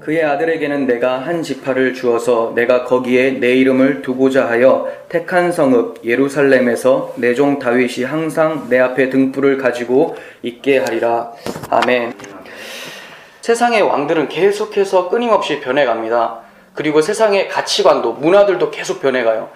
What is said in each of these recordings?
그의 아들에게는 내가 한 지파를 주어서 내가 거기에 내 이름을 두고자 하여 택한 성읍 예루살렘에서 내 종 다윗이 항상 내 앞에 등불을 가지고 있게 하리라. 아멘. 세상의 왕들은 계속해서 끊임없이 변해갑니다. 그리고 세상의 가치관도 문화들도 계속 변해가요.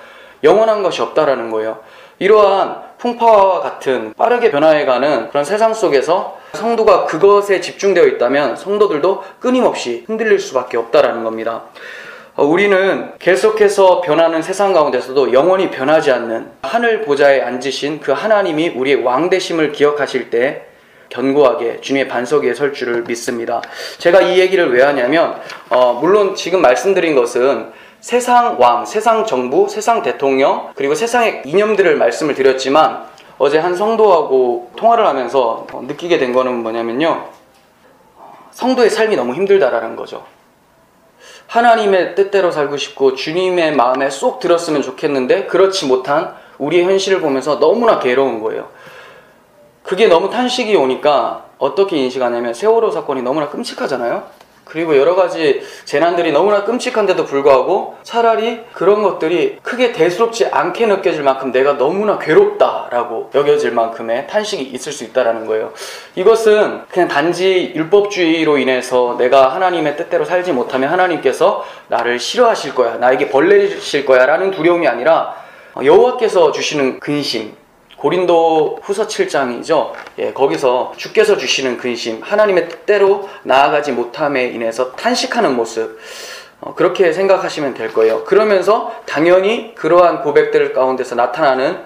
영원한 것이 없다라는 거예요. 이러한 풍파와 같은 빠르게 변화해가는 그런 세상 속에서 성도가 그것에 집중되어 있다면 성도들도 끊임없이 흔들릴 수밖에 없다라는 겁니다. 우리는 계속해서 변하는 세상 가운데서도 영원히 변하지 않는 하늘 보좌에 앉으신 그 하나님이 우리의 왕 되심을 기억하실 때 견고하게 주님의 반석 위에 설 줄을 믿습니다. 제가 이 얘기를 왜 하냐면 물론 지금 말씀드린 것은 세상 왕, 세상 정부, 세상 대통령, 그리고 세상의 이념들을 말씀을 드렸지만 어제 한 성도하고 통화를 하면서 느끼게 된 거는 뭐냐면요, 성도의 삶이 너무 힘들다라는 거죠. 하나님의 뜻대로 살고 싶고 주님의 마음에 쏙 들었으면 좋겠는데 그렇지 못한 우리의 현실을 보면서 너무나 괴로운 거예요. 그게 너무 탄식이 오니까 어떻게 인식하냐면 세월호 사건이 너무나 끔찍하잖아요. 그리고 여러 가지 재난들이 너무나 끔찍한데도 불구하고 차라리 그런 것들이 크게 대수롭지 않게 느껴질 만큼 내가 너무나 괴롭다라고 여겨질 만큼의 탄식이 있을 수 있다는 거예요. 이것은 그냥 단지 율법주의로 인해서 내가 하나님의 뜻대로 살지 못하면 하나님께서 나를 싫어하실 거야, 나에게 벌 내리실 거야 라는 두려움이 아니라 여호와께서 주시는 근심, 고린도 후서 7장이죠. 거기서 주께서 주시는 근심, 하나님의 뜻대로 나아가지 못함에 인해서 탄식하는 모습, 그렇게 생각하시면 될 거예요. 그러면서 당연히 그러한 고백들 가운데서 나타나는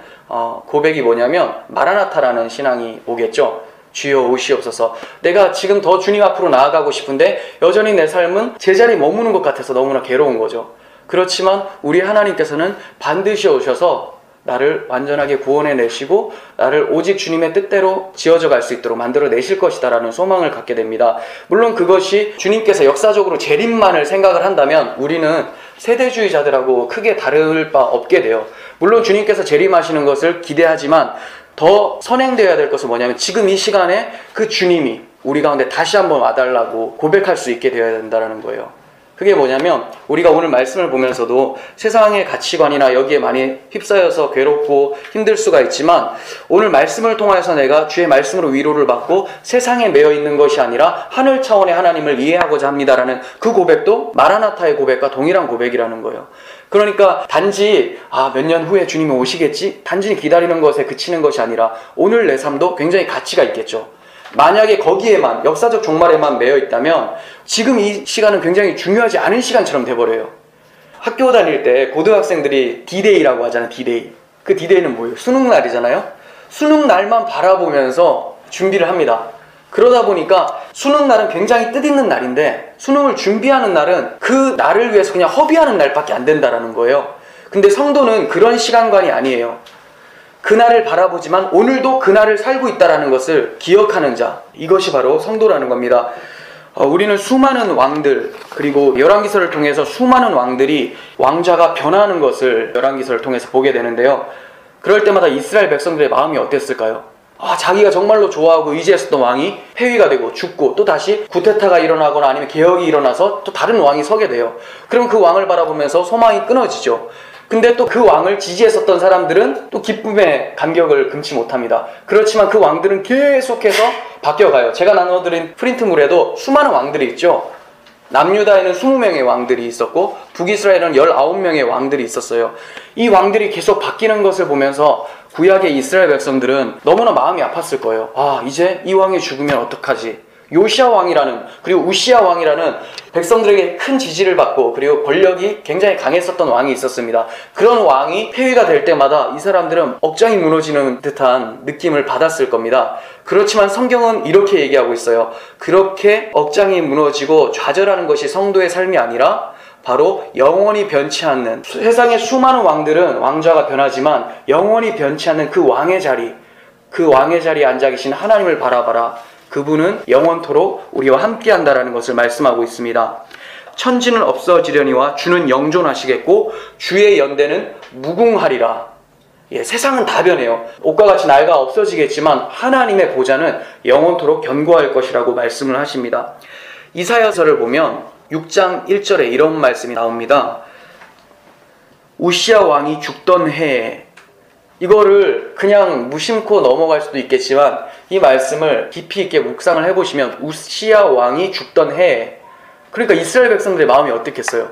고백이 뭐냐면 마라나타라는 신앙이 오겠죠. 주여 오시옵소서. 내가 지금 더 주님 앞으로 나아가고 싶은데 여전히 내 삶은 제자리에 머무는 것 같아서 너무나 괴로운 거죠. 그렇지만 우리 하나님께서는 반드시 오셔서 나를 완전하게 구원해 내시고 나를 오직 주님의 뜻대로 지어져 갈 수 있도록 만들어 내실 것이다 라는 소망을 갖게 됩니다. 물론 그것이 주님께서 역사적으로 재림만을 생각을 한다면 우리는 세대주의자들하고 크게 다를 바 없게 돼요. 물론 주님께서 재림하시는 것을 기대하지만 더 선행되어야 될 것은 뭐냐면 지금 이 시간에 그 주님이 우리 가운데 다시 한번 와달라고 고백할 수 있게 되어야 된다는 거예요. 그게 뭐냐면 우리가 오늘 말씀을 보면서도 세상의 가치관이나 여기에 많이 휩싸여서 괴롭고 힘들 수가 있지만 오늘 말씀을 통해서 내가 주의 말씀으로 위로를 받고 세상에 매여 있는 것이 아니라 하늘 차원의 하나님을 이해하고자 합니다라는 그 고백도 마라나타의 고백과 동일한 고백이라는 거예요. 그러니까 단지 몇 년 후에 주님이 오시겠지? 단지 기다리는 것에 그치는 것이 아니라 오늘 내 삶도 굉장히 가치가 있겠죠. 만약에 거기에만 역사적 종말에만 매여 있다면 지금 이 시간은 굉장히 중요하지 않은 시간처럼 돼버려요. 학교 다닐 때 고등학생들이 D-Day라고 하잖아요. D-Day. 그 D-Day는 뭐예요? 수능날이잖아요. 수능날만 바라보면서 준비를 합니다. 그러다 보니까 수능날은 굉장히 뜻있는 날인데 수능을 준비하는 날은 그 날을 위해서 그냥 허비하는 날밖에 안 된다는 거예요. 근데 성도는 그런 시간관이 아니에요. 그날을 바라보지만 오늘도 그날을 살고 있다는 것을 기억하는 자, 이것이 바로 성도라는 겁니다. 우리는 수많은 왕들, 그리고 열왕기서를 통해서 수많은 왕들이 왕좌가 변하는 것을 열왕기서를 통해서 보게 되는데요. 그럴 때마다 이스라엘 백성들의 마음이 어땠을까요? 자기가 정말로 좋아하고 의지했었던 왕이 폐위가 되고 죽고 또 다시 쿠데타가 일어나거나 아니면 개혁이 일어나서 또 다른 왕이 서게 돼요. 그럼 그 왕을 바라보면서 소망이 끊어지죠. 근데 또 그 왕을 지지했었던 사람들은 또 기쁨의 감격을 금치 못합니다. 그렇지만 그 왕들은 계속해서 바뀌어가요. 제가 나눠드린 프린트물에도 수많은 왕들이 있죠. 남유다에는 20명의 왕들이 있었고 북이스라엘은 19명의 왕들이 있었어요. 이 왕들이 계속 바뀌는 것을 보면서 구약의 이스라엘 백성들은 너무나 마음이 아팠을 거예요. 이제 이 왕이 죽으면 어떡하지? 요시야 왕이라는, 그리고 우시야 왕이라는 백성들에게 큰 지지를 받고 그리고 권력이 굉장히 강했었던 왕이 있었습니다. 그런 왕이 폐위가 될 때마다 이 사람들은 억장이 무너지는 듯한 느낌을 받았을 겁니다. 그렇지만 성경은 이렇게 얘기하고 있어요. 그렇게 억장이 무너지고 좌절하는 것이 성도의 삶이 아니라 바로 영원히 변치 않는, 세상의 수많은 왕들은 왕좌가 변하지만 영원히 변치 않는 그 왕의 자리, 그 왕의 자리에 앉아 계신 하나님을 바라봐라. 그분은 영원토록 우리와 함께한다라는 것을 말씀하고 있습니다. 천지는 없어지려니와 주는 영존하시겠고 주의 연대는 무궁하리라. 세상은 다 변해요. 옷과 같이 낡아 없어지겠지만 하나님의 보좌는 영원토록 견고할 것이라고 말씀을 하십니다. 이사야서를 보면 6장 1절에 이런 말씀이 나옵니다. 우시야 왕이 죽던 해에, 이거를 그냥 무심코 넘어갈 수도 있겠지만 이 말씀을 깊이 있게 묵상을 해보시면 우시야 왕이 죽던 해에, 그러니까 이스라엘 백성들의 마음이 어떻겠어요?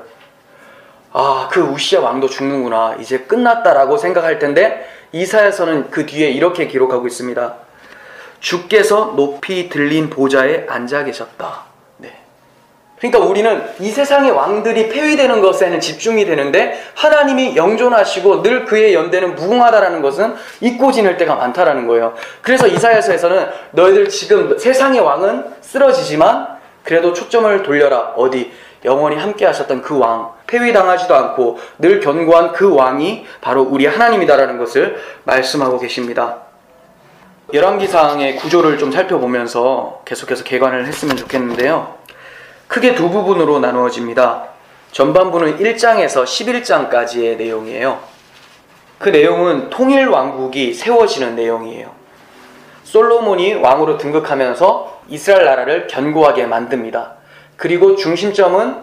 아, 그 우시야 왕도 죽는구나, 이제 끝났다라고 생각할 텐데 이사야서는 그 뒤에 이렇게 기록하고 있습니다. 주께서 높이 들린 보좌에 앉아 계셨다. 네. 그러니까 우리는 이 세상의 왕들이 폐위되는 것에는 집중이 되는데 하나님이 영존하시고 늘 그의 연대는 무궁하다라는 것은 잊고 지낼 때가 많다라는 거예요. 그래서 이사야서에서는 너희들 지금 세상의 왕은 쓰러지지만 그래도 초점을 돌려라. 어디? 영원히 함께 하셨던 그 왕, 폐위당하지도 않고 늘 견고한 그 왕이 바로 우리 하나님이다라는 것을 말씀하고 계십니다. 열왕기상의 구조를 좀 살펴보면서 계속해서 개관을 했으면 좋겠는데요. 크게 두 부분으로 나누어집니다. 전반부는 1장에서 11장까지의 내용이에요. 그 내용은 통일 왕국이 세워지는 내용이에요. 솔로몬이 왕으로 등극하면서 이스라엘 나라를 견고하게 만듭니다. 그리고 중심점은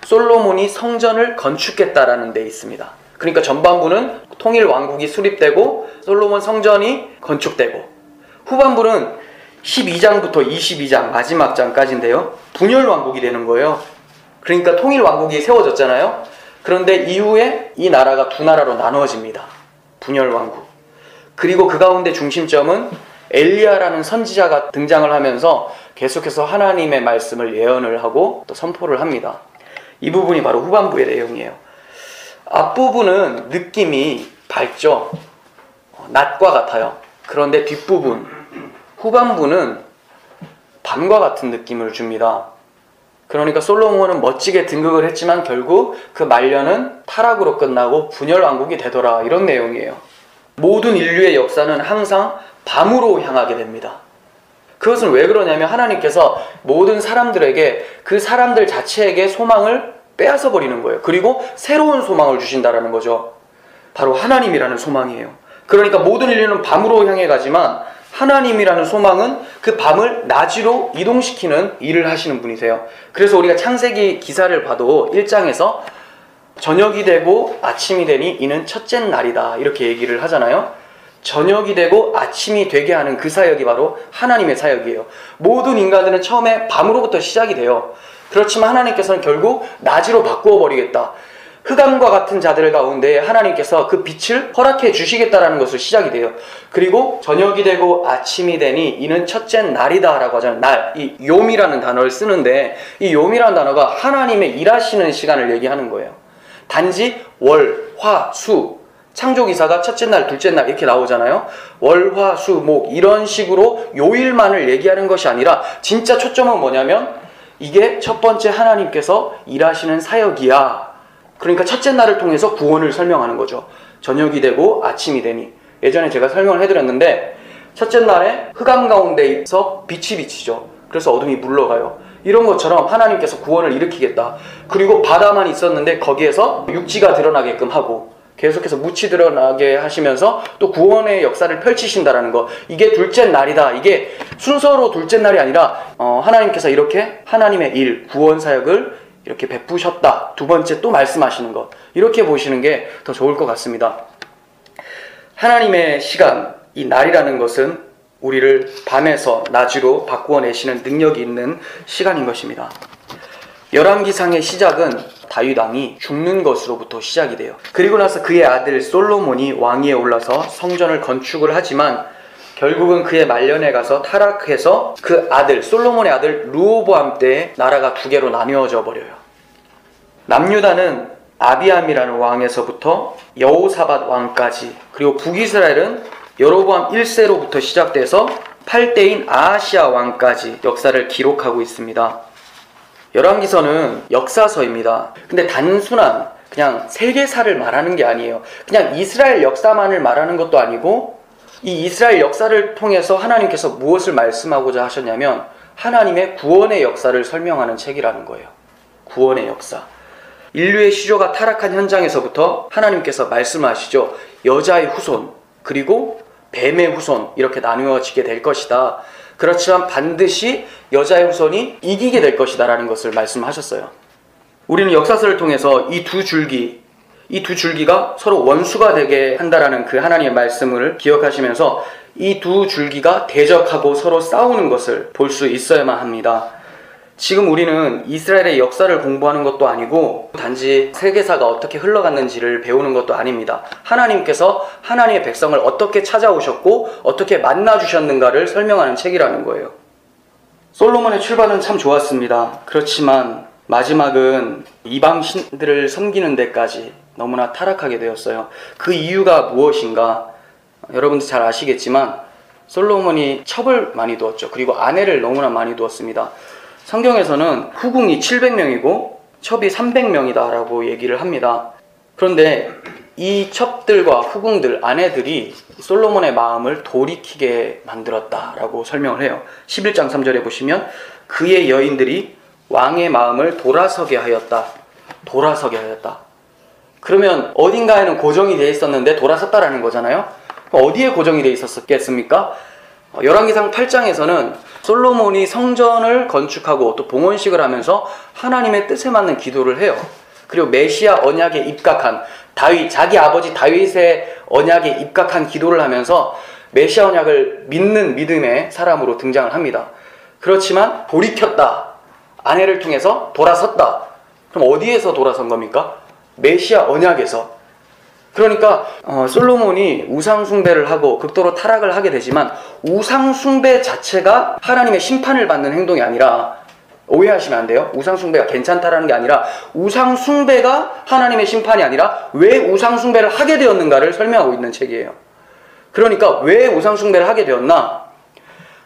솔로몬이 성전을 건축했다라는 데 있습니다. 그러니까 전반부는 통일 왕국이 수립되고 솔로몬 성전이 건축되고, 후반부는 12장부터 22장 마지막 장까지인데요. 분열 왕국이 되는 거예요. 그러니까 통일 왕국이 세워졌잖아요. 그런데 이후에 이 나라가 두 나라로 나누어집니다. 분열 왕국. 그리고 그 가운데 중심점은 엘리야라는 선지자가 등장을 하면서 계속해서 하나님의 말씀을 예언을 하고 또 선포를 합니다. 이 부분이 바로 후반부의 내용이에요. 앞부분은 느낌이 밝죠. 낮과 같아요. 그런데 뒷부분, 후반부는 밤과 같은 느낌을 줍니다. 그러니까 솔로몬은 멋지게 등극을 했지만 결국 그 말년은 타락으로 끝나고 분열 왕국이 되더라, 이런 내용이에요. 모든 인류의 역사는 항상 밤으로 향하게 됩니다. 그것은 왜 그러냐면 하나님께서 모든 사람들에게 그 사람들 자체에게 소망을 빼앗아 버리는 거예요. 그리고 새로운 소망을 주신다라는 거죠. 바로 하나님이라는 소망이에요. 그러니까 모든 인류는 밤으로 향해 가지만 하나님이라는 소망은 그 밤을 낮으로 이동시키는 일을 하시는 분이세요. 그래서 우리가 창세기 기사를 봐도 1장에서 저녁이 되고 아침이 되니 이는 첫째 날이다, 이렇게 얘기를 하잖아요. 저녁이 되고 아침이 되게 하는 그 사역이 바로 하나님의 사역이에요. 모든 인간들은 처음에 밤으로부터 시작이 돼요. 그렇지만 하나님께서는 결국 낮으로 바꾸어 버리겠다. 흑암과 같은 자들 가운데 하나님께서 그 빛을 허락해 주시겠다라는 것을 시작이 돼요. 그리고 저녁이 되고 아침이 되니 이는 첫째 날이다 라고 하잖아요. 날, 이 요미라는 단어를 쓰는데 이 요미라는 단어가 하나님의 일하시는 시간을 얘기하는 거예요. 단지 월, 화, 수, 창조기사가 첫째 날, 둘째 날 이렇게 나오잖아요. 월, 화, 수, 목 이런 식으로 요일만을 얘기하는 것이 아니라 진짜 초점은 뭐냐면 이게 첫 번째 하나님께서 일하시는 사역이야. 그러니까 첫째 날을 통해서 구원을 설명하는 거죠. 저녁이 되고 아침이 되니. 예전에 제가 설명을 해드렸는데 첫째 날에 흑암 가운데서 빛이 비치죠. 그래서 어둠이 물러가요. 이런 것처럼 하나님께서 구원을 일으키겠다. 그리고 바다만 있었는데 거기에서 육지가 드러나게끔 하고 계속해서 묻이 드러나게 하시면서 또 구원의 역사를 펼치신다라는 거. 이게 둘째 날이다. 이게 순서로 둘째 날이 아니라 하나님께서 이렇게 하나님의 일, 구원 사역을 이렇게 베푸셨다. 두 번째 또 말씀하시는 것. 이렇게 보시는 게 더 좋을 것 같습니다. 하나님의 시간, 이 날이라는 것은 우리를 밤에서 낮으로 바꾸어내시는 능력이 있는 시간인 것입니다. 열왕기상의 시작은 다윗 왕이 죽는 것으로부터 시작이 돼요. 그리고 나서 그의 아들 솔로몬이 왕위에 올라서 성전을 건축을 하지만 결국은 그의 말년에 가서 타락해서 그 아들, 솔로몬의 아들 르호보암 때에 나라가 두 개로 나뉘어져 버려요. 남유다는 아비암이라는 왕에서부터 여호사밧 왕까지, 그리고 북이스라엘은 여로보암 1세로부터 시작돼서 8대인 아하시아 왕까지 역사를 기록하고 있습니다. 열왕기서는 역사서입니다. 근데 단순한 그냥 세계사를 말하는 게 아니에요. 그냥 이스라엘 역사만을 말하는 것도 아니고 이 이스라엘 역사를 통해서 하나님께서 무엇을 말씀하고자 하셨냐면 하나님의 구원의 역사를 설명하는 책이라는 거예요. 구원의 역사. 인류의 시조가 타락한 현장에서부터 하나님께서 말씀하시죠. 여자의 후손, 그리고 뱀의 후손, 이렇게 나누어지게 될 것이다. 그렇지만 반드시 여자의 후손이 이기게 될 것이다 라는 것을 말씀하셨어요. 우리는 역사서를 통해서 이 두 줄기가 서로 원수가 되게 한다라는 그 하나님의 말씀을 기억하시면서 이 두 줄기가 대적하고 서로 싸우는 것을 볼 수 있어야만 합니다. 지금 우리는 이스라엘의 역사를 공부하는 것도 아니고 단지 세계사가 어떻게 흘러갔는지를 배우는 것도 아닙니다. 하나님께서 하나님의 백성을 어떻게 찾아오셨고 어떻게 만나주셨는가를 설명하는 책이라는 거예요. 솔로몬의 출발은 참 좋았습니다. 그렇지만 마지막은 이방 신들을 섬기는 데까지 너무나 타락하게 되었어요. 그 이유가 무엇인가? 여러분도 잘 아시겠지만 솔로몬이 첩을 많이 두었죠. 그리고 아내를 너무나 많이 두었습니다. 성경에서는 후궁이 700명이고 첩이 300명이다 라고 얘기를 합니다. 그런데 이 첩들과 후궁들, 아내들이 솔로몬의 마음을 돌이키게 만들었다라고 설명을 해요. 11장 3절에 보시면 그의 여인들이 왕의 마음을 돌아서게 하였다. 돌아서게 하였다. 그러면 어딘가에는 고정이 되어 있었는데 돌아섰다라는 거잖아요. 어디에 고정이 되어 있었겠습니까? 열왕기상 8장에서는 솔로몬이 성전을 건축하고 또 봉헌식을 하면서 하나님의 뜻에 맞는 기도를 해요. 그리고 메시아 언약에 입각한 다윗, 자기 아버지 다윗의 언약에 입각한 기도를 하면서 메시아 언약을 믿는 믿음의 사람으로 등장을 합니다. 그렇지만 돌이켰다. 아내를 통해서 돌아섰다. 그럼 어디에서 돌아선 겁니까? 메시아 언약에서. 그러니까 솔로몬이 우상숭배를 하고 극도로 타락을 하게 되지만 우상숭배 자체가 하나님의 심판을 받는 행동이 아니라, 오해하시면 안 돼요. 우상숭배가 괜찮다라는 게 아니라 우상숭배가 하나님의 심판이 아니라 왜 우상숭배를 하게 되었는가를 설명하고 있는 책이에요. 그러니까 왜 우상숭배를 하게 되었나?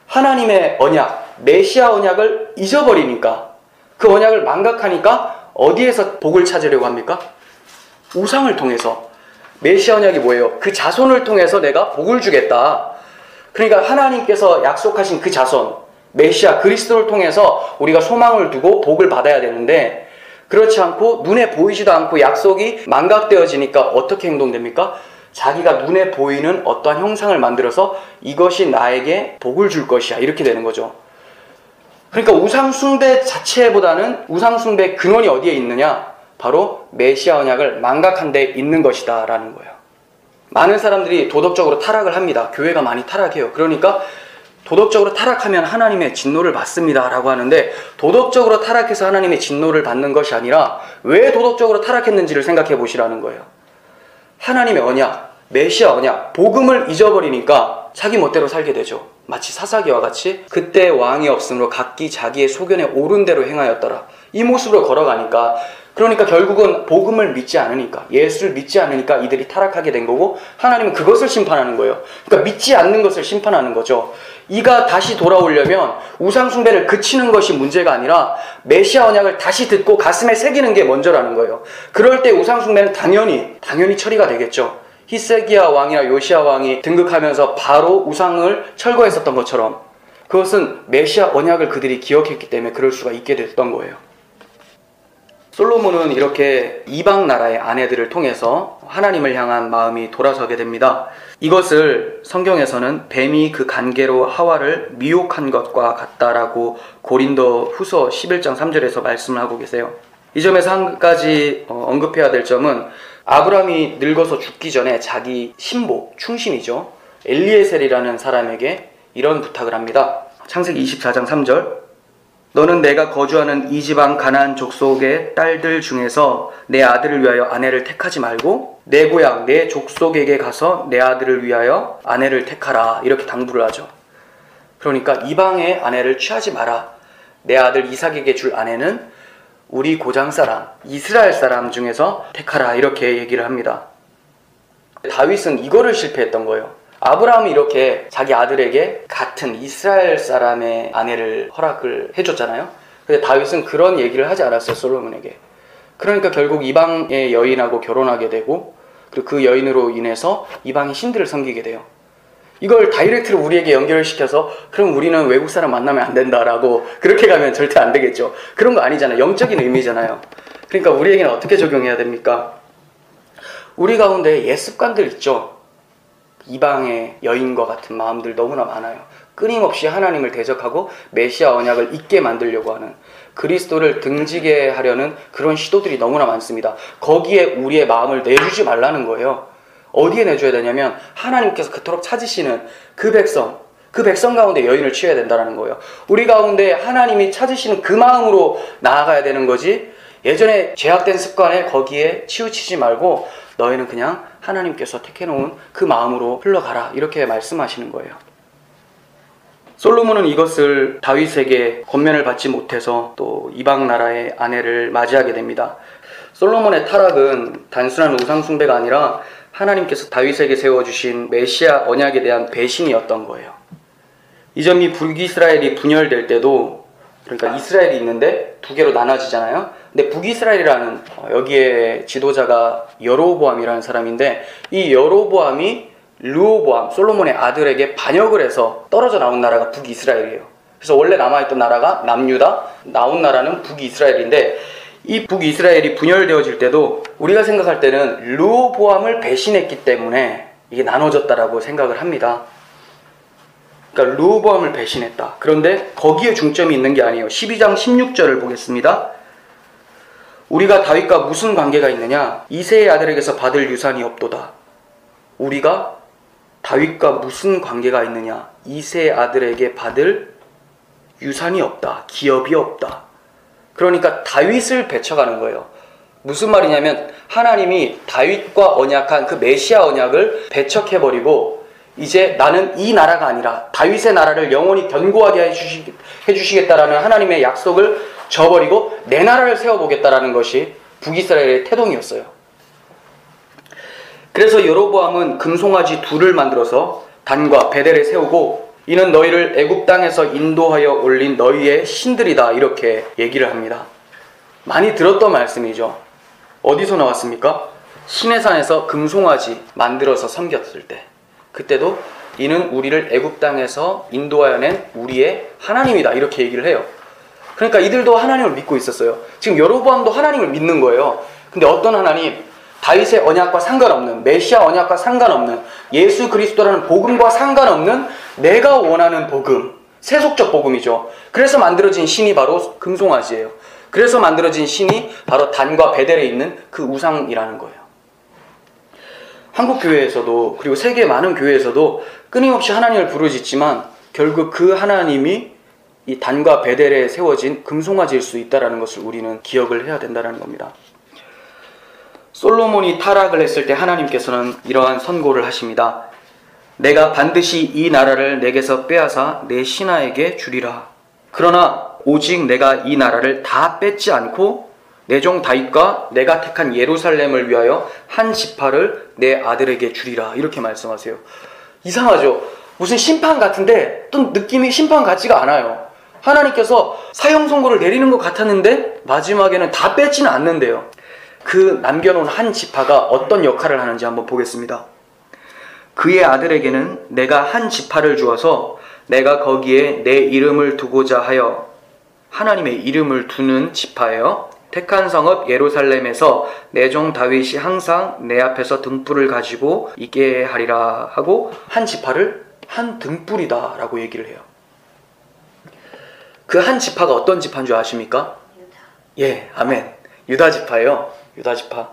하나님의 언약, 메시아 언약을 잊어버리니까, 그 언약을 망각하니까 어디에서 복을 찾으려고 합니까? 우상을 통해서. 메시아 언약이 뭐예요? 그 자손을 통해서 내가 복을 주겠다. 그러니까 하나님께서 약속하신 그 자손, 메시아 그리스도를 통해서 우리가 소망을 두고 복을 받아야 되는데, 그렇지 않고 눈에 보이지도 않고 약속이 망각되어지니까 어떻게 행동됩니까? 자기가 눈에 보이는 어떠한 형상을 만들어서 이것이 나에게 복을 줄 것이야, 이렇게 되는 거죠. 그러니까 우상숭배 자체보다는 우상숭배의 근원이 어디에 있느냐? 바로 메시아 언약을 망각한 데 있는 것이다 라는 거예요. 많은 사람들이 도덕적으로 타락을 합니다. 교회가 많이 타락해요. 그러니까 도덕적으로 타락하면 하나님의 진노를 받습니다 라고 하는데, 도덕적으로 타락해서 하나님의 진노를 받는 것이 아니라 왜 도덕적으로 타락했는지를 생각해 보시라는 거예요. 하나님의 언약, 메시아 언약, 복음을 잊어버리니까 자기 멋대로 살게 되죠. 마치 사사기와 같이 그때 왕이 없으므로 각기 자기의 소견에 옳은 대로 행하였더라. 이 모습으로 걸어가니까, 그러니까 결국은 복음을 믿지 않으니까, 예수를 믿지 않으니까 이들이 타락하게 된 거고, 하나님은 그것을 심판하는 거예요. 그러니까 믿지 않는 것을 심판하는 거죠. 이가 다시 돌아오려면 우상숭배를 그치는 것이 문제가 아니라 메시아 언약을 다시 듣고 가슴에 새기는 게 먼저라는 거예요. 그럴 때 우상숭배는 당연히 처리가 되겠죠. 히스기야 왕이나 요시야 왕이 등극하면서 바로 우상을 철거했었던 것처럼, 그것은 메시아 언약을 그들이 기억했기 때문에 그럴 수가 있게 됐던 거예요. 솔로몬은 이렇게 이방 나라의 아내들을 통해서 하나님을 향한 마음이 돌아서게 됩니다. 이것을 성경에서는 뱀이 그 간계로 하와를 미혹한 것과 같다라고 고린도 후서 11장 3절에서 말씀을 하고 계세요. 이 점에서 한 가지 언급해야 될 점은, 아브라함이 늙어서 죽기 전에 자기 신복, 충신이죠, 엘리에셀이라는 사람에게 이런 부탁을 합니다. 창세기 24장 3절, 너는 내가 거주하는 이 지방 가나안 족속의 딸들 중에서 내 아들을 위하여 아내를 택하지 말고 내 고향 내 족속에게 가서 내 아들을 위하여 아내를 택하라, 이렇게 당부를 하죠. 그러니까 이방의 아내를 취하지 마라. 내 아들 이삭에게 줄 아내는 우리 고장 사람, 이스라엘 사람 중에서 택하라, 이렇게 얘기를 합니다. 다윗은 이거를 실패했던 거예요. 아브라함이 이렇게 자기 아들에게 같은 이스라엘 사람의 아내를 허락을 해줬잖아요. 근데 다윗은 그런 얘기를 하지 않았어요, 솔로몬에게. 그러니까 결국 이방의 여인하고 결혼하게 되고, 그리고 그 여인으로 인해서 이방의 신들을 섬기게 돼요. 이걸 다이렉트로 우리에게 연결을 시켜서 그럼 우리는 외국 사람 만나면 안 된다라고 그렇게 가면 절대 안 되겠죠. 그런 거 아니잖아요. 영적인 의미잖아요. 그러니까 우리에게는 어떻게 적용해야 됩니까? 우리 가운데 옛 습관들 있죠. 이방의 여인과 같은 마음들 너무나 많아요. 끊임없이 하나님을 대적하고 메시아 언약을 잊게 만들려고 하는, 그리스도를 등지게 하려는 그런 시도들이 너무나 많습니다. 거기에 우리의 마음을 내주지 말라는 거예요. 어디에 내줘야 되냐면 하나님께서 그토록 찾으시는 그 백성 가운데 여인을 취해야 된다는 거예요. 우리 가운데 하나님이 찾으시는 그 마음으로 나아가야 되는 거지, 예전에 죄악된 습관에 거기에 치우치지 말고 너희는 그냥 하나님께서 택해놓은 그 마음으로 흘러가라, 이렇게 말씀하시는 거예요. 솔로몬은 이것을 다윗에게 권면을 받지 못해서 또 이방 나라의 아내를 맞이하게 됩니다. 솔로몬의 타락은 단순한 우상 숭배가 아니라 하나님께서 다윗에게 세워주신 메시아 언약에 대한 배신이었던 거예요. 이전이 북이스라엘이 분열될 때도, 그러니까 이스라엘이 있는데 두 개로 나눠지잖아요. 근데 북이스라엘이라는 여기에 지도자가 여로보암이라는 사람인데, 이 여로보암이 르호보암, 솔로몬의 아들에게 반역을 해서 떨어져 나온 나라가 북이스라엘이에요. 그래서 원래 남아있던 나라가 남유다, 나온 나라는 북이스라엘인데, 이 북이스라엘이 분열되어질 때도 우리가 생각할 때는 르호보암을 배신했기 때문에 이게 나눠졌다라고 생각을 합니다. 그러니까 르호보암을 배신했다. 그런데 거기에 중점이 있는 게 아니에요. 12장 16절을 보겠습니다. 우리가 다윗과 무슨 관계가 있느냐? 이새의 아들에게서 받을 유산이 없도다. 우리가 다윗과 무슨 관계가 있느냐? 이새의 아들에게 받을 유산이 없다. 기업이 없다. 그러니까 다윗을 배척하는 거예요. 무슨 말이냐면 하나님이 다윗과 언약한 그 메시아 언약을 배척해버리고, 이제 나는 이 나라가 아니라 다윗의 나라를 영원히 견고하게 해주시겠다라는 하나님의 약속을 저버리고 내 나라를 세워보겠다라는 것이 북이스라엘의 태동이었어요. 그래서 여로보암은 금송아지 둘을 만들어서 단과 베델에 세우고, 이는 너희를 애굽 땅에서 인도하여 올린 너희의 신들이다, 이렇게 얘기를 합니다. 많이 들었던 말씀이죠. 어디서 나왔습니까? 시내산에서 금송아지 만들어서 섬겼을 때, 그때도 이는 우리를 애굽 땅에서 인도하여 낸 우리의 하나님이다, 이렇게 얘기를 해요. 그러니까 이들도 하나님을 믿고 있었어요. 지금 여로보암도 하나님을 믿는 거예요. 근데 어떤 하나님? 다윗의 언약과 상관없는, 메시아 언약과 상관없는, 예수 그리스도라는 복음과 상관없는 내가 원하는 복음, 세속적 복음이죠. 그래서 만들어진 신이 바로 금송아지예요. 그래서 만들어진 신이 바로 단과 베델에 있는 그 우상이라는 거예요. 한국 교회에서도, 그리고 세계 많은 교회에서도 끊임없이 하나님을 부르짖지만 결국 그 하나님이 이 단과 베델에 세워진 금송아지일 수 있다는 것을 우리는 기억을 해야 된다는 겁니다. 솔로몬이 타락을 했을 때 하나님께서는 이러한 선고를 하십니다. 내가 반드시 이 나라를 내게서 빼앗아 내 신하에게 주리라. 그러나 오직 내가 이 나라를 다 뺏지 않고 내 종 다윗과 내가 택한 예루살렘을 위하여 한 지파를 내 아들에게 주리라. 이렇게 말씀하세요. 이상하죠? 무슨 심판 같은데 또 느낌이 심판 같지가 않아요. 하나님께서 사형 선고를 내리는 것 같았는데 마지막에는 다 뺏지는 않는데요. 그 남겨놓은 한 지파가 어떤 역할을 하는지 한번 보겠습니다. 그의 아들에게는 내가 한 지파를 주어서 내가 거기에 내 이름을 두고자 하여, 하나님의 이름을 두는 지파예요. 택한 성읍 예루살렘에서 내 종 다윗이 항상 내 앞에서 등불을 가지고 있게 하리라 하고, 한 지파를 한 등불이다 라고 얘기를 해요. 그 한 지파가 어떤 지파인 줄 아십니까? 유다. 예, 아멘. 유다 지파예요. 유다 지파.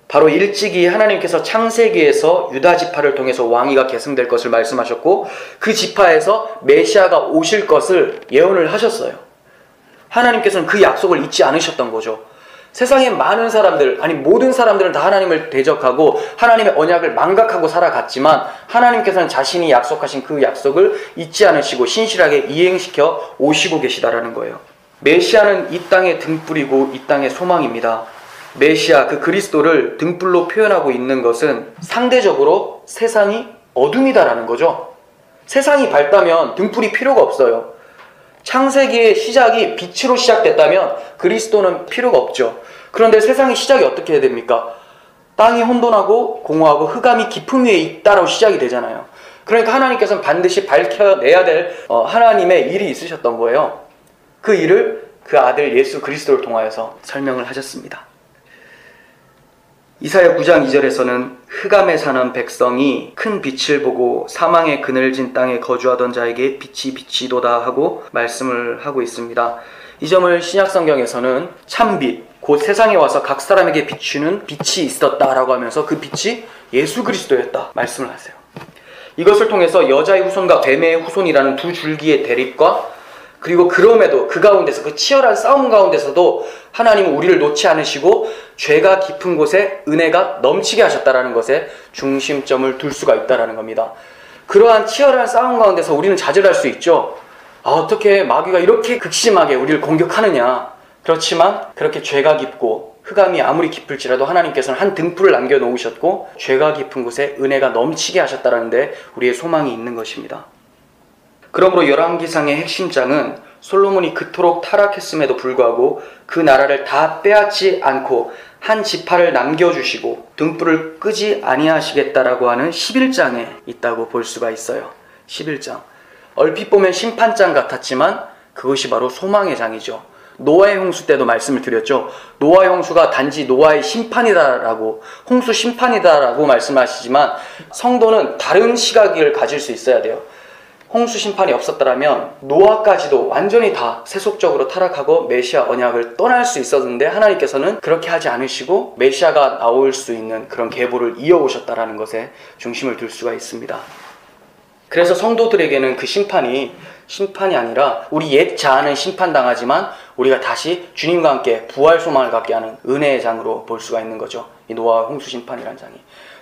바로 일찍이 하나님께서 창세기에서 유다 지파를 통해서 왕위가 계승될 것을 말씀하셨고, 그 지파에서 메시아가 오실 것을 예언을 하셨어요. 하나님께서는 그 약속을 잊지 않으셨던 거죠. 세상에 많은 사람들, 아니 모든 사람들은 다 하나님을 대적하고 하나님의 언약을 망각하고 살아갔지만, 하나님께서는 자신이 약속하신 그 약속을 잊지 않으시고 신실하게 이행시켜 오시고 계시다라는 거예요. 메시아는 이 땅의 등불이고 이 땅의 소망입니다. 메시아, 그 그리스도를 등불로 표현하고 있는 것은 상대적으로 세상이 어둠이다라는 거죠. 세상이 밝다면 등불이 필요가 없어요. 창세기의 시작이 빛으로 시작됐다면 그리스도는 필요가 없죠. 그런데 세상의 시작이 어떻게 해야 됩니까? 땅이 혼돈하고 공허하고 흑암이 깊음 위에 있다라고 시작이 되잖아요. 그러니까 하나님께서는 반드시 밝혀내야 될 하나님의 일이 있으셨던 거예요. 그 일을 그 아들 예수 그리스도를 통하여서 설명을 하셨습니다. 이사야 9장 2절에서는 흑암에 사는 백성이 큰 빛을 보고 사망의 그늘진 땅에 거주하던 자에게 빛이 비치도다 하고 말씀을 하고 있습니다. 이 점을 신약성경에서는 참빛, 곧 세상에 와서 각 사람에게 비추는 빛이 있었다라고 하면서 그 빛이 예수 그리스도였다 말씀을 하세요. 이것을 통해서 여자의 후손과 뱀의 후손이라는 두 줄기의 대립과 그리고 그럼에도 그 가운데서 그 치열한 싸움 가운데서도 하나님은 우리를 놓지 않으시고 죄가 깊은 곳에 은혜가 넘치게 하셨다라는 것에 중심점을 둘 수가 있다라는 겁니다. 그러한 치열한 싸움 가운데서 우리는 좌절할 수 있죠. 어떻게 마귀가 이렇게 극심하게 우리를 공격하느냐. 그렇지만 그렇게 죄가 깊고 흑암이 아무리 깊을지라도 하나님께서는 한 등불을 남겨놓으셨고 죄가 깊은 곳에 은혜가 넘치게 하셨다는 데 우리의 소망이 있는 것입니다. 그러므로 열왕기상의 핵심장은 솔로몬이 그토록 타락했음에도 불구하고 그 나라를 다 빼앗지 않고 한 지파를 남겨주시고 등불을 끄지 아니하시겠다라고 하는 11장에 있다고 볼 수가 있어요. 11장. 얼핏 보면 심판장 같았지만 그것이 바로 소망의 장이죠. 노아의 홍수 때도 말씀을 드렸죠. 노아의 홍수가 단지 노아의 심판이다라고, 홍수 심판이다라고 말씀하시지만 성도는 다른 시각을 가질 수 있어야 돼요. 홍수 심판이 없었더라면 노아까지도 완전히 다 세속적으로 타락하고 메시아 언약을 떠날 수 있었는데 하나님께서는 그렇게 하지 않으시고 메시아가 나올 수 있는 그런 계보를 이어오셨다라는 것에 중심을 둘 수가 있습니다. 그래서 성도들에게는 그 심판이 아니라 우리 옛 자아는 심판당하지만 우리가 다시 주님과 함께 부활 소망을 갖게 하는 은혜의 장으로 볼 수가 있는 거죠. 이 노아 홍수 심판이라는 장이.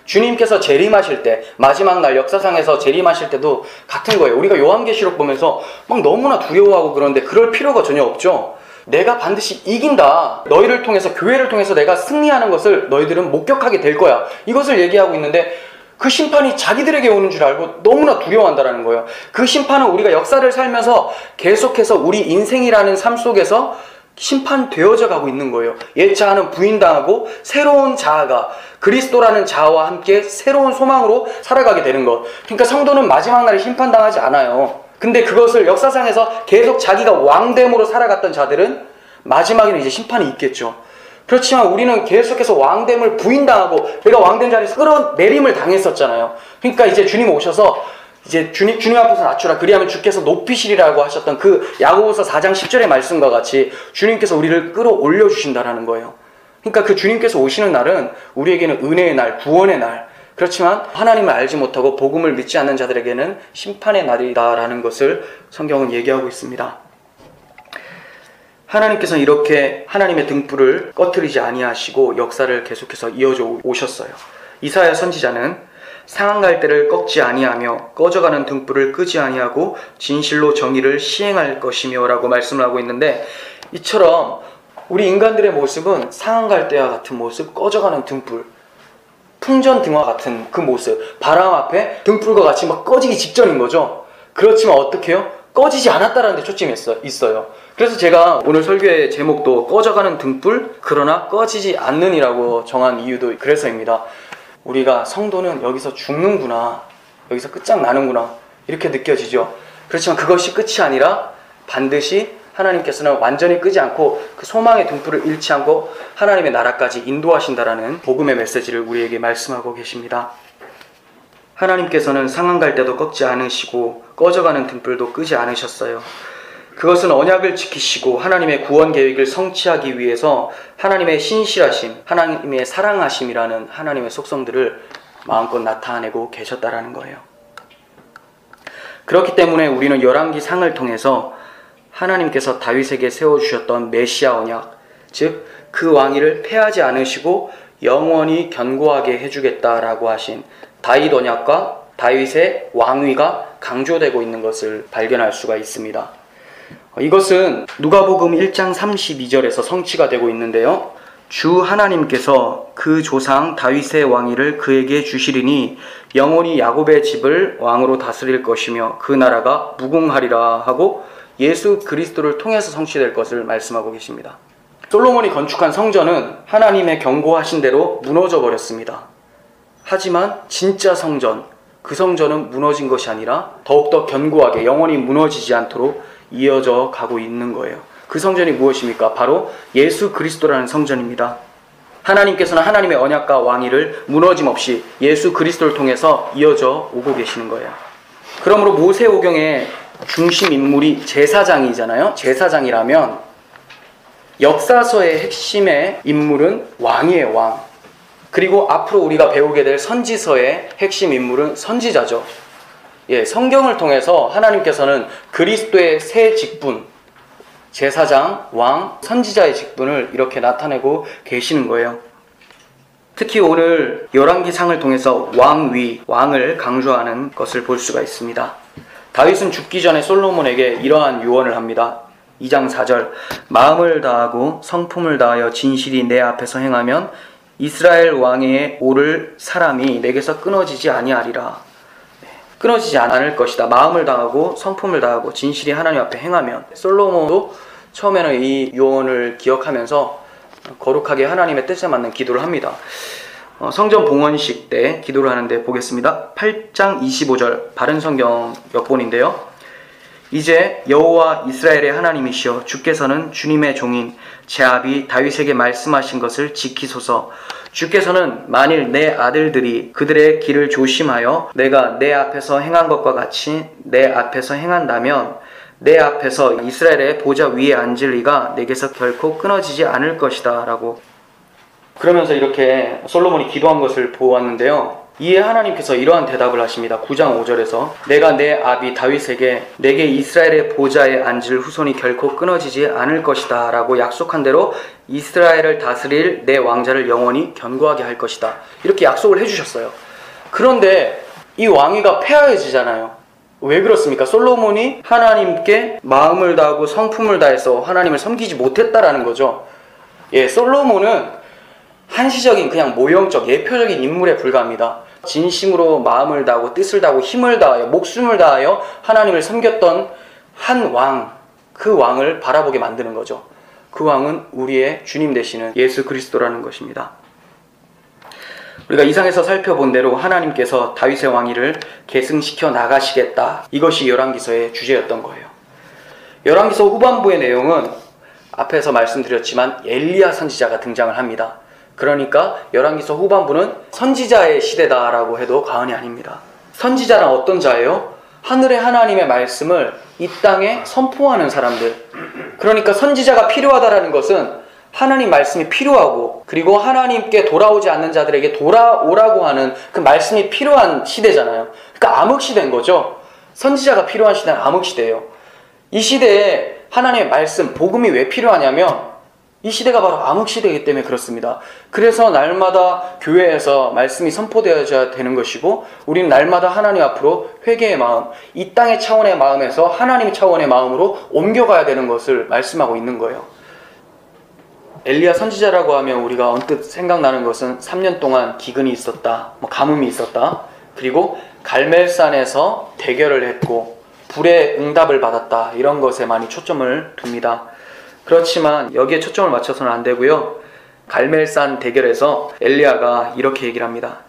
주님께서 재림하실 때, 마지막 날 역사상에서 재림하실 때도 같은 거예요. 우리가 요한계시록 보면서 막 너무나 두려워하고 그런데 그럴 필요가 전혀 없죠. 내가 반드시 이긴다. 너희를 통해서, 교회를 통해서 내가 승리하는 것을 너희들은 목격하게 될 거야. 이것을 얘기하고 있는데 그 심판이 자기들에게 오는 줄 알고 너무나 두려워한다는 거예요. 그 심판은 우리가 역사를 살면서 계속해서 우리 인생이라는 삶 속에서 심판되어져 가고 있는 거예요. 옛 자아는 부인당하고 새로운 자아가 그리스도라는 자아와 함께 새로운 소망으로 살아가게 되는 것. 그러니까 성도는 마지막 날에 심판당하지 않아요. 근데 그것을 역사상에서 계속 자기가 왕됨으로 살아갔던 자들은 마지막에는 이제 심판이 있겠죠. 그렇지만 우리는 계속해서 왕됨을 부인당하고 내가 왕된 자리에서 끌어내림을 당했었잖아요. 그러니까 이제 주님 오셔서 이제 주님 앞에서 낮추라 그리하면 주께서 높이시리라고 하셨던 그 야고보서 4장 10절의 말씀과 같이 주님께서 우리를 끌어올려 주신다라는 거예요. 그러니까 그 주님께서 오시는 날은 우리에게는 은혜의 날, 구원의 날, 그렇지만 하나님을 알지 못하고 복음을 믿지 않는 자들에게는 심판의 날이다라는 것을 성경은 얘기하고 있습니다. 하나님께서는 이렇게 하나님의 등불을 꺼트리지 아니하시고 역사를 계속해서 이어져 오셨어요. 이사야 선지자는 상한 갈대를 꺾지 아니하며 꺼져가는 등불을 끄지 아니하고 진실로 정의를 시행할 것이며 라고 말씀을 하고 있는데, 이처럼 우리 인간들의 모습은 상한 갈대와 같은 모습, 꺼져가는 등불, 풍전등화 같은 그 모습, 바람 앞에 등불과 같이 막 꺼지기 직전인 거죠. 그렇지만 어떻게 해요? 꺼지지 않았다라는 데 초점이 있어요. 그래서 제가 오늘 설교의 제목도 꺼져가는 등불, 그러나 꺼지지 않느니라고 정한 이유도 그래서입니다. 우리가 성도는 여기서 죽는구나, 여기서 끝장나는구나 이렇게 느껴지죠. 그렇지만 그것이 끝이 아니라 반드시 하나님께서는 완전히 끄지 않고 그 소망의 등불을 잃지 않고 하나님의 나라까지 인도하신다라는 복음의 메시지를 우리에게 말씀하고 계십니다. 하나님께서는 상한 갈대도 꺾지 않으시고 꺼져가는 등불도 끄지 않으셨어요. 그것은 언약을 지키시고 하나님의 구원 계획을 성취하기 위해서 하나님의 신실하심, 하나님의 사랑하심이라는 하나님의 속성들을 마음껏 나타내고 계셨다라는 거예요. 그렇기 때문에 우리는 열왕기상을 통해서 하나님께서 다윗에게 세워주셨던 메시아 언약, 즉 그 왕위를 폐하지 않으시고 영원히 견고하게 해주겠다라고 하신 다윗 언약과 다윗의 왕위가 강조되고 있는 것을 발견할 수가 있습니다. 이것은 누가복음 1장 32절에서 성취가 되고 있는데요. 주 하나님께서 그 조상 다윗의 왕위를 그에게 주시리니 영원히 야곱의 집을 왕으로 다스릴 것이며 그 나라가 무궁하리라 하고 예수 그리스도를 통해서 성취될 것을 말씀하고 계십니다. 솔로몬이 건축한 성전은 하나님의 경고하신 대로 무너져 버렸습니다. 하지만 진짜 성전, 그 성전은 무너진 것이 아니라 더욱더 견고하게 영원히 무너지지 않도록 이어져 가고 있는 거예요. 그 성전이 무엇입니까? 바로 예수 그리스도라는 성전입니다. 하나님께서는 하나님의 언약과 왕위를 무너짐 없이 예수 그리스도를 통해서 이어져 오고 계시는 거예요. 그러므로 모세오경의 중심 인물이 제사장이잖아요. 제사장이라면 역사서의 핵심의 인물은 왕이에요, 왕. 그리고 앞으로 우리가 배우게 될 선지서의 핵심 인물은 선지자죠. 예, 성경을 통해서 하나님께서는 그리스도의 세 직분, 제사장, 왕, 선지자의 직분을 이렇게 나타내고 계시는 거예요. 특히 오늘 열왕기상을 통해서 왕위, 왕을 강조하는 것을 볼 수가 있습니다. 다윗은 죽기 전에 솔로몬에게 이러한 유언을 합니다. 2장 4절, 마음을 다하고 성품을 다하여 진실이 내 앞에서 행하면 이스라엘 왕위에 오를 사람이 내게서 끊어지지 아니하리라. 끊어지지 않을 것이다. 마음을 다하고 성품을 다하고 진실이 하나님 앞에 행하면. 솔로몬도 처음에는 이 유언을 기억하면서 거룩하게 하나님의 뜻에 맞는 기도를 합니다. 성전 봉헌식 때 기도를 하는데 보겠습니다. 8장 25절 바른 성경 역본인데요. 이제 여호와 이스라엘의 하나님이시여 주께서는 주님의 종인 제 아비 다윗에게 말씀하신 것을 지키소서. 주께서는 만일 내 아들들이 그들의 길을 조심하여 내가 내 앞에서 행한 것과 같이 내 앞에서 행한다면 내 앞에서 이스라엘의 보좌 위에 앉을 이가 내게서 결코 끊어지지 않을 것이다 라고, 그러면서 이렇게 솔로몬이 기도한 것을 보았는데요. 이에 하나님께서 이러한 대답을 하십니다. 9장 5절에서 내가 내 아비 다윗에게 내게 이스라엘의 보좌에 앉을 후손이 결코 끊어지지 않을 것이다 라고 약속한 대로 이스라엘을 다스릴 내 왕자를 영원히 견고하게 할 것이다, 이렇게 약속을 해주셨어요. 그런데 이 왕위가 폐하해지잖아요. 왜 그렇습니까? 솔로몬이 하나님께 마음을 다하고 성품을 다해서 하나님을 섬기지 못했다라는 거죠. 예, 솔로몬은 한시적인 그냥 모형적 예표적인 인물에 불과합니다. 진심으로 마음을 다하고 뜻을 다하고 힘을 다하여 목숨을 다하여 하나님을 섬겼던 한 왕, 그 왕을 바라보게 만드는 거죠. 그 왕은 우리의 주님 되시는 예수 그리스도라는 것입니다. 우리가 이상에서 살펴본 대로 하나님께서 다윗의 왕위를 계승시켜 나가시겠다, 이것이 열왕기서의 주제였던 거예요. 열왕기서 후반부의 내용은 앞에서 말씀드렸지만 엘리야 선지자가 등장을 합니다. 그러니까 열왕기서 후반부는 선지자의 시대다라고 해도 과언이 아닙니다. 선지자란 어떤 자예요? 하늘의 하나님의 말씀을 이 땅에 선포하는 사람들. 그러니까 선지자가 필요하다라는 것은 하나님 말씀이 필요하고, 그리고 하나님께 돌아오지 않는 자들에게 돌아오라고 하는 그 말씀이 필요한 시대잖아요. 그러니까 암흑시대인 거죠. 선지자가 필요한 시대는 암흑시대예요. 이 시대에 하나님의 말씀, 복음이 왜 필요하냐면 이 시대가 바로 암흑시대이기 때문에 그렇습니다. 그래서 날마다 교회에서 말씀이 선포되어야 되는 것이고, 우리는 날마다 하나님 앞으로 회개의 마음, 이 땅의 차원의 마음에서 하나님 차원의 마음으로 옮겨가야 되는 것을 말씀하고 있는 거예요. 엘리야 선지자라고 하면 우리가 언뜻 생각나는 것은 3년 동안 기근이 있었다, 가뭄이 있었다, 그리고 갈멜산에서 대결을 했고 불의 응답을 받았다, 이런 것에 많이 초점을 둡니다. 그렇지만 여기에 초점을 맞춰서는 안 되고요. 갈멜산 대결에서 엘리야가 이렇게 얘기를 합니다.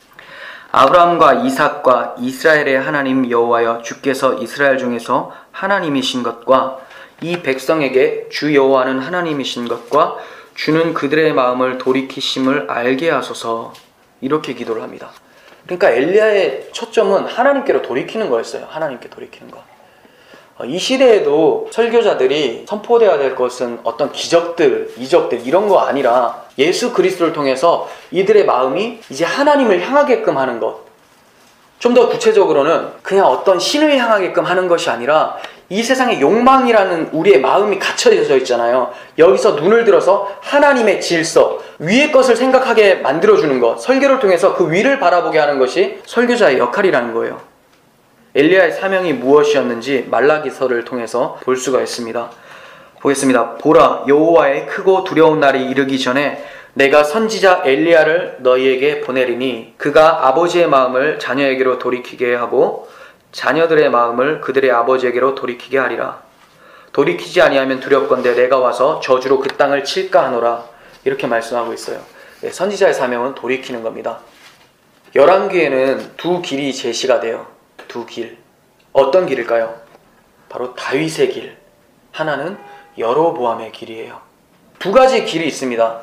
아브라함과 이삭과 이스라엘의 하나님 여호와여, 주께서 이스라엘 중에서 하나님이신 것과 이 백성에게 주 여호와는 하나님이신 것과 주는 그들의 마음을 돌이키심을 알게 하소서, 이렇게 기도를 합니다. 그러니까 엘리야의 초점은 하나님께로 돌이키는 거였어요. 하나님께 돌이키는 거. 이 시대에도 설교자들이 선포되어야 될 것은 어떤 기적들, 이적들 이런 거 아니라 예수 그리스도를 통해서 이들의 마음이 이제 하나님을 향하게끔 하는 것. 좀 더 구체적으로는 그냥 어떤 신을 향하게끔 하는 것이 아니라 이 세상의 욕망이라는 우리의 마음이 갇혀져 있잖아요. 여기서 눈을 들어서 하나님의 질서, 위의 것을 생각하게 만들어주는 것, 설교를 통해서 그 위를 바라보게 하는 것이 설교자의 역할이라는 거예요. 엘리야의 사명이 무엇이었는지 말라기서를 통해서 볼 수가 있습니다. 보겠습니다. 보라, 여호와의 크고 두려운 날이 이르기 전에 내가 선지자 엘리야를 너희에게 보내리니 그가 아버지의 마음을 자녀에게로 돌이키게 하고 자녀들의 마음을 그들의 아버지에게로 돌이키게 하리라. 돌이키지 아니하면 두렵건대 내가 와서 저주로 그 땅을 칠까 하노라. 이렇게 말씀하고 있어요. 선지자의 사명은 돌이키는 겁니다. 열왕기에는 두 길이 제시가 돼요. 두 길. 어떤 길일까요? 바로 다윗의 길. 하나는 여로보암의 길이에요. 두 가지 길이 있습니다.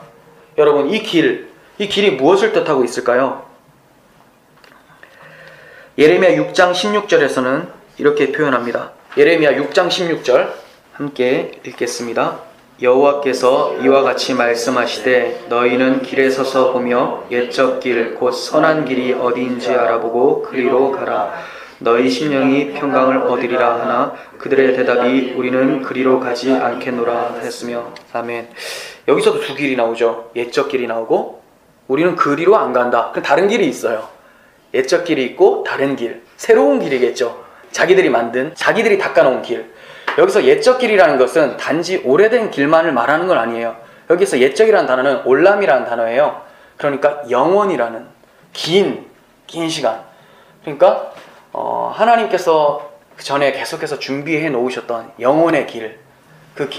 여러분, 이 길, 이 길이 무엇을 뜻하고 있을까요? 예레미야 6장 16절에서는 이렇게 표현합니다. 예레미야 6장 16절 함께 읽겠습니다. 여호와께서 이와 같이 말씀하시되 너희는 길에 서서 보며 옛적 길 곧 선한 길이 어디인지 알아보고 그리로 가라. 너희 심령이 평강을 얻으리라 하나 그들의 대답이 우리는 그리로 가지 않겠노라 했으며. 아멘. 여기서도 두 길이 나오죠. 옛적 길이 나오고 우리는 그리로 안 간다. 다른 길이 있어요. 옛적 길이 있고 다른 길, 새로운 길이겠죠. 자기들이 만든, 자기들이 닦아놓은 길. 여기서 옛적 길이라는 것은 단지 오래된 길만을 말하는 건 아니에요. 여기서 옛적이라는 단어는 올람이라는 단어예요. 그러니까 영원이라는 긴 시간. 그러니까 하나님께서 그 전에 계속해서 준비해 놓으셨던 영원의 길, 그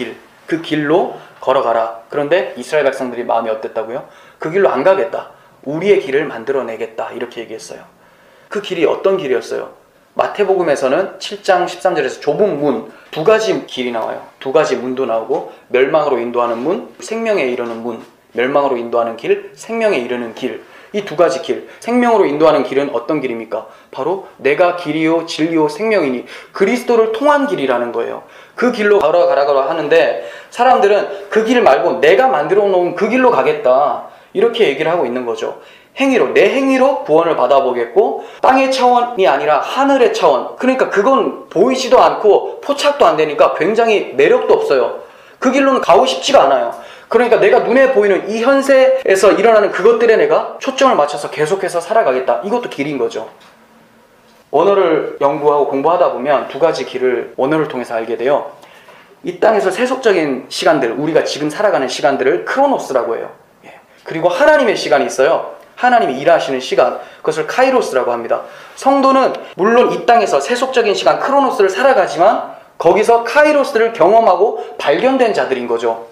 길로 걸어가라. 그런데 이스라엘 백성들이 마음이 어땠다고요? 그 길로 안 가겠다. 우리의 길을 만들어내겠다. 이렇게 얘기했어요. 그 길이 어떤 길이었어요? 마태복음에서는 7장 13절에서 좁은 문, 두 가지 길이 나와요. 두 가지 문도 나오고 멸망으로 인도하는 문, 생명에 이르는 문, 멸망으로 인도하는 길, 생명에 이르는 길. 이 두 가지 길, 생명으로 인도하는 길은 어떤 길입니까? 바로 내가 길이요 진리요 생명이니 그리스도를 통한 길이라는 거예요. 그 길로 걸어가라고 하는데 사람들은 그 길 말고 내가 만들어 놓은 그 길로 가겠다. 이렇게 얘기를 하고 있는 거죠. 행위로, 내 행위로 구원을 받아보겠고 땅의 차원이 아니라 하늘의 차원. 그러니까 그건 보이지도 않고 포착도 안 되니까 굉장히 매력도 없어요. 그 길로는 가고 싶지가 않아요. 그러니까 내가 눈에 보이는 이 현세에서 일어나는 그것들에 내가 초점을 맞춰서 계속해서 살아가겠다. 이것도 길인 거죠. 언어를 연구하고 공부하다 보면 두 가지 길을 언어를 통해서 알게 돼요. 이 땅에서 세속적인 시간들, 우리가 지금 살아가는 시간들을 크로노스라고 해요. 그리고 하나님의 시간이 있어요. 하나님이 일하시는 시간, 그것을 카이로스라고 합니다. 성도는 물론 이 땅에서 세속적인 시간 크로노스를 살아가지만 거기서 카이로스를 경험하고 발견된 자들인 거죠.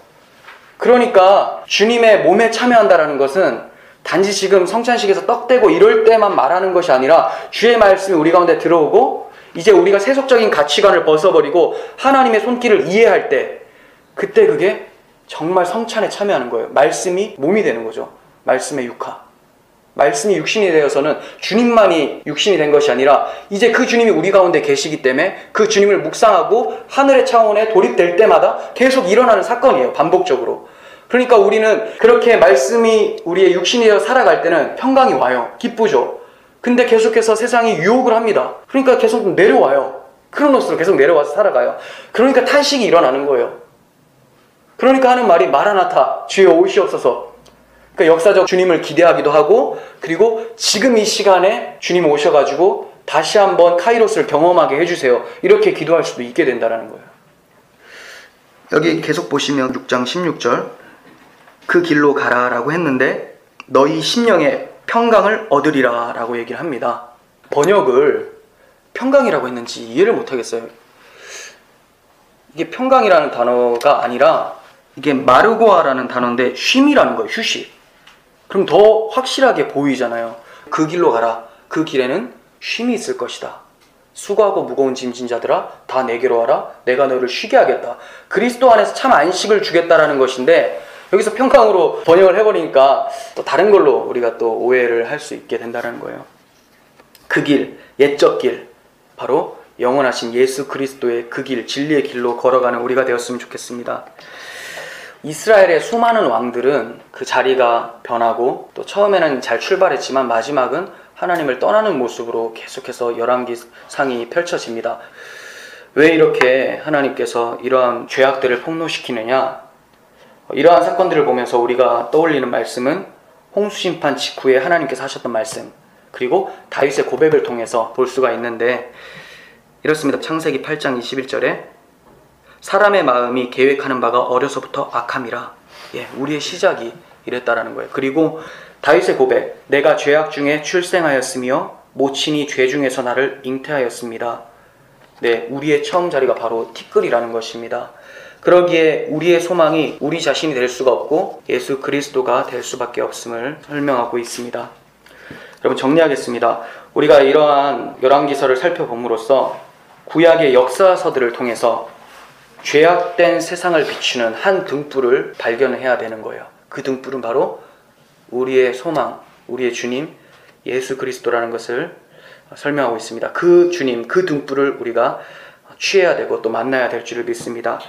그러니까 주님의 몸에 참여한다는 것은 단지 지금 성찬식에서 떡대고 이럴 때만 말하는 것이 아니라 주의 말씀이 우리 가운데 들어오고 이제 우리가 세속적인 가치관을 벗어버리고 하나님의 손길을 이해할 때 그때 그게 정말 성찬에 참여하는 거예요. 말씀이 몸이 되는 거죠. 말씀의 육화. 말씀이 육신이 되어서는 주님만이 육신이 된 것이 아니라 이제 그 주님이 우리 가운데 계시기 때문에 그 주님을 묵상하고 하늘의 차원에 돌입될 때마다 계속 일어나는 사건이에요. 반복적으로. 그러니까 우리는 그렇게 말씀이 우리의 육신이 되어 살아갈 때는 평강이 와요. 기쁘죠. 근데 계속해서 세상이 유혹을 합니다. 그러니까 계속 내려와요. 크로노스로 계속 내려와서 살아가요. 그러니까 탄식이 일어나는 거예요. 그러니까 하는 말이 마라나타, 주여 오시옵소서. 그러니까 역사적 주님을 기대하기도 하고 그리고 지금 이 시간에 주님 오셔가지고 다시 한번 카이로스를 경험하게 해주세요. 이렇게 기도할 수도 있게 된다는 거예요. 여기 계속 보시면 6장 16절 그 길로 가라 라고 했는데 너희 심령에 평강을 얻으리라 라고 얘기를 합니다. 번역을 평강이라고 했는지 이해를 못하겠어요. 이게 평강이라는 단어가 아니라 이게 마르고아라는 단어인데 쉼이라는 거예요. 휴식. 그럼 더 확실하게 보이잖아요. 그 길로 가라. 그 길에는 쉼이 있을 것이다. 수고하고 무거운 짐진 자들아 다 내게로 와라. 내가 너를 쉬게 하겠다. 그리스도 안에서 참 안식을 주겠다라는 것인데 여기서 평강으로 번역을 해버리니까 또 다른 걸로 우리가 또 오해를 할 수 있게 된다는 거예요. 그 길, 옛적 길, 바로 영원하신 예수 그리스도의 그 길, 진리의 길로 걸어가는 우리가 되었으면 좋겠습니다. 이스라엘의 수많은 왕들은 그 자리가 변하고 또 처음에는 잘 출발했지만 마지막은 하나님을 떠나는 모습으로 계속해서 열왕기상이 펼쳐집니다. 왜 이렇게 하나님께서 이러한 죄악들을 폭로시키느냐? 이러한 사건들을 보면서 우리가 떠올리는 말씀은 홍수심판 직후에 하나님께서 하셨던 말씀, 그리고 다윗의 고백을 통해서 볼 수가 있는데 이렇습니다. 창세기 8장 21절에 사람의 마음이 계획하는 바가 어려서부터 악함이라. 우리의 시작이 이랬다라는 거예요. 그리고 다윗의 고백, 내가 죄악 중에 출생하였으며 모친이 죄 중에서 나를 잉태하였습니다. 우리의 처음 자리가 바로 티끌이라는 것입니다. 그러기에 우리의 소망이 우리 자신이 될 수가 없고 예수 그리스도가 될 수밖에 없음을 설명하고 있습니다. 여러분 정리하겠습니다. 우리가 이러한 열왕기서를 살펴봄으로써 구약의 역사서들을 통해서 죄악된 세상을 비추는 한 등불을 발견해야 되는 거예요. 그 등불은 바로 우리의 소망, 우리의 주님 예수 그리스도라는 것을 설명하고 있습니다. 그 주님, 그 등불을 우리가 취해야 되고 또 만나야 될 줄을 믿습니다.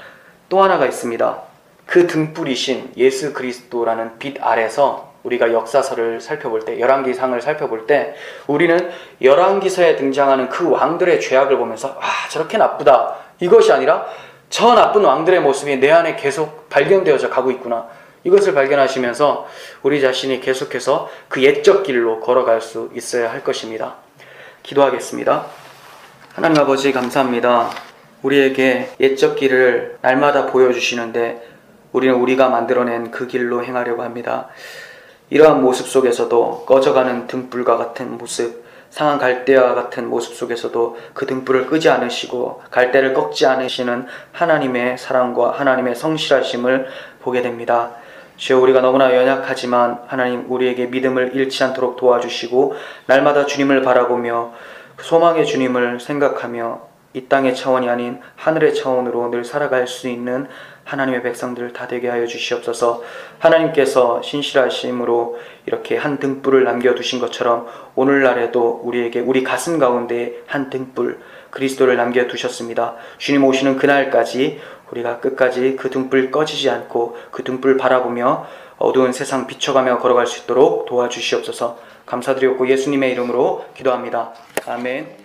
또 하나가 있습니다. 그 등불이신 예수 그리스도라는 빛 아래서 우리가 역사서를 살펴볼 때, 열왕기상을 살펴볼 때 우리는 열왕기서에 등장하는 그 왕들의 죄악을 보면서 저렇게 나쁘다, 이것이 아니라 저 나쁜 왕들의 모습이 내 안에 계속 발견되어져 가고 있구나, 이것을 발견하시면서 우리 자신이 계속해서 그 옛적 길로 걸어갈 수 있어야 할 것입니다. 기도하겠습니다. 하나님 아버지, 감사합니다. 우리에게 옛적 길을 날마다 보여주시는데 우리는 우리가 만들어낸 그 길로 행하려고 합니다. 이러한 모습 속에서도 꺼져가는 등불과 같은 모습, 상한 갈대와 같은 모습 속에서도 그 등불을 끄지 않으시고 갈대를 꺾지 않으시는 하나님의 사랑과 하나님의 성실하심을 보게 됩니다. 주여, 우리가 너무나 연약하지만 하나님, 우리에게 믿음을 잃지 않도록 도와주시고 날마다 주님을 바라보며 소망의 주님을 생각하며 이 땅의 차원이 아닌 하늘의 차원으로 늘 살아갈 수 있는 하나님의 백성들 다 되게 하여 주시옵소서. 하나님께서 신실하심으로 이렇게 한 등불을 남겨두신 것처럼 오늘날에도 우리에게 우리 가슴 가운데 한 등불 그리스도를 남겨두셨습니다. 주님 오시는 그날까지 우리가 끝까지 그 등불 꺼지지 않고 그 등불 바라보며 어두운 세상 비춰가며 걸어갈 수 있도록 도와주시옵소서. 감사드리옵고 예수님의 이름으로 기도합니다. 아멘.